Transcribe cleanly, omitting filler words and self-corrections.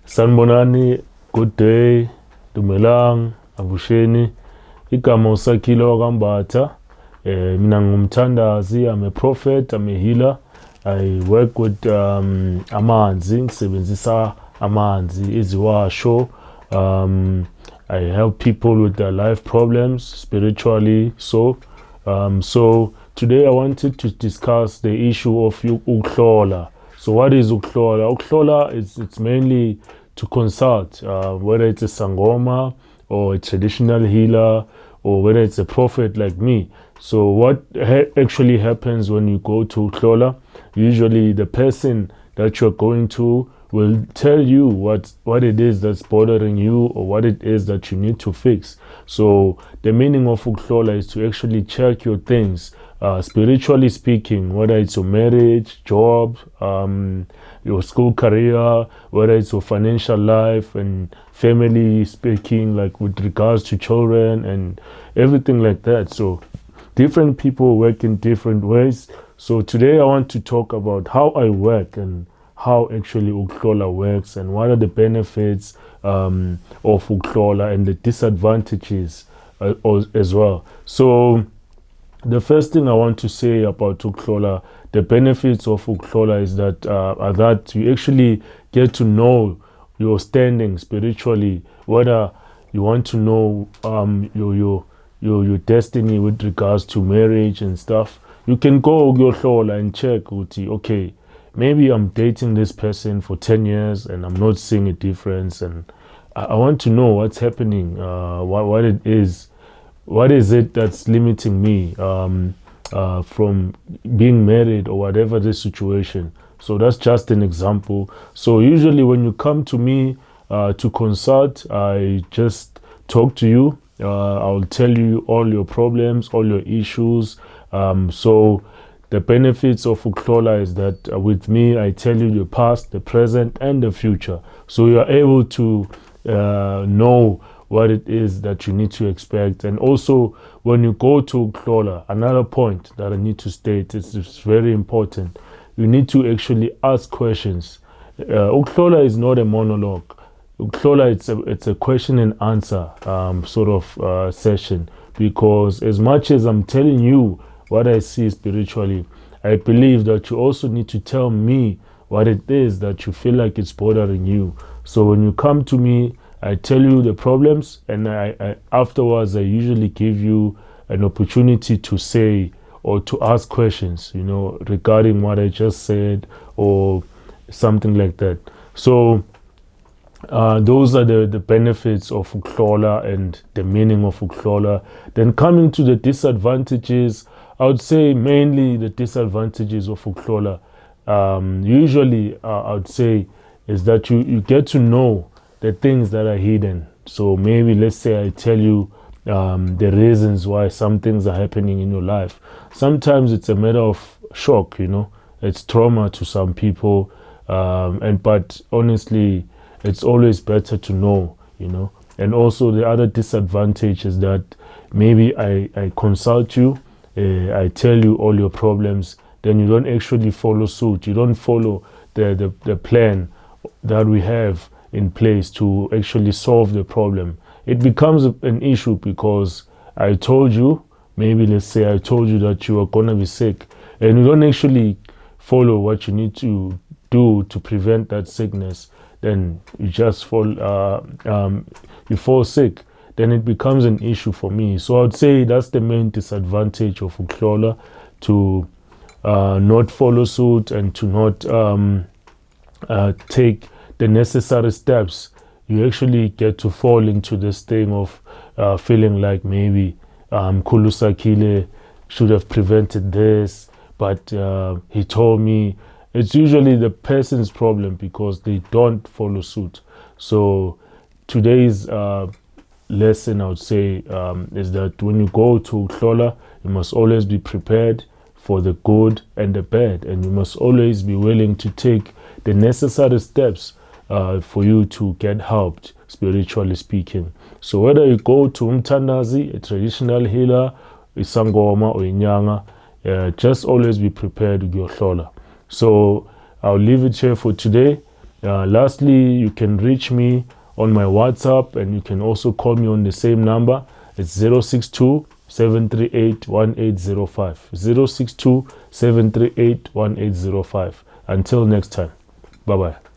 Sanibonani, good day, Dumelang, Abusheni, igama uSakhile waKambatha. Mina ngumthandazi, I'm a prophet, I'm a healer. I work with amanzi, ngisebenzisa amanzi iziwasho. I help people with their life problems spiritually. So today I wanted to discuss the issue of ukuhlola. So what is ukuhlola? Ukuhlola it's mainly to consult, whether it's a sangoma or a traditional healer or whether it's a prophet like me. So what actually happens when you go to ukuhlola? Usually the person that you're going to will tell you what it is that's bothering you or what it is that you need to fix. So the meaning of ukuhlola is to actually check your things, spiritually speaking, whether it's your marriage, job, your school career, whether it's your financial life and family speaking, like with regards to children and everything like that. So different people work in different ways. So today I want to talk about how I work and how actually ukuhlola works and what are the benefits of ukuhlola and the disadvantages as well. So the first thing I want to say about ukuhlola, the benefits of ukuhlola is that are that you actually get to know your standing spiritually, whether you want to know your destiny with regards to marriage and stuff. You can go ukuyohlola and check, okay, maybe I'm dating this person for 10 years and I'm not seeing a difference, and I want to know what's happening, what it is. What is it that's limiting me from being married or whatever the situation? So that's just an example. So usually when you come to me to consult, I just talk to you. I'll tell you all your problems, all your issues. So the benefits of ukuhlola is that with me, I tell you the past, the present, and the future. So you are able to know what it is that you need to expect. And also, when you go to ukuhlola, another point that I need to state, it's very important. You need to actually ask questions. Ukuhlola is not a monologue. Ukuhlola, it's a question and answer sort of session, because as much as I'm telling you what I see spiritually, I believe that you also need to tell me what it is that you feel like it's bothering you. So when you come to me, I tell you the problems, and I afterwards I usually give you an opportunity to say or to ask questions, regarding what I just said or something like that. So those are the benefits of ukuhlola and the meaning of ukuhlola. Then coming to the disadvantages, I would say mainly the disadvantages of ukuhlola, usually I would say, is that you get to know the things that are hidden. So maybe let's say I tell you the reasons why some things are happening in your life. Sometimes it's a matter of shock, it's trauma to some people, but honestly, it's always better to know, And also the other disadvantage is that maybe I consult you, I tell you all your problems, then you don't actually follow suit. You don't follow the plan that we have in place to actually solve the problem. It becomes an issue because I told you, maybe let's say I told you that you are going to be sick, and you don't actually follow what you need to do to prevent that sickness, then you just you fall sick. Then it becomes an issue for me. So I would say that's the main disadvantage of ukuhlola, to not follow suit and to not take the necessary steps. You actually get to fall into this thing of feeling like maybe Khulu Sakhile should have prevented this, but he told me. It's usually the person's problem because they don't follow suit. So today's lesson, I would say, is that when you go to ukuhlola, you must always be prepared for the good and the bad, and you must always be willing to take the necessary steps for you to get helped, spiritually speaking. So whether you go to umthandazi, a traditional healer, isangoma or inyanga, just always be prepared to ukuyohlola. So I'll leave it here for today. Lastly, you can reach me on my WhatsApp, and you can also call me on the same number. It's 062 738 1805. 062 738 1805. Until next time. Bye bye.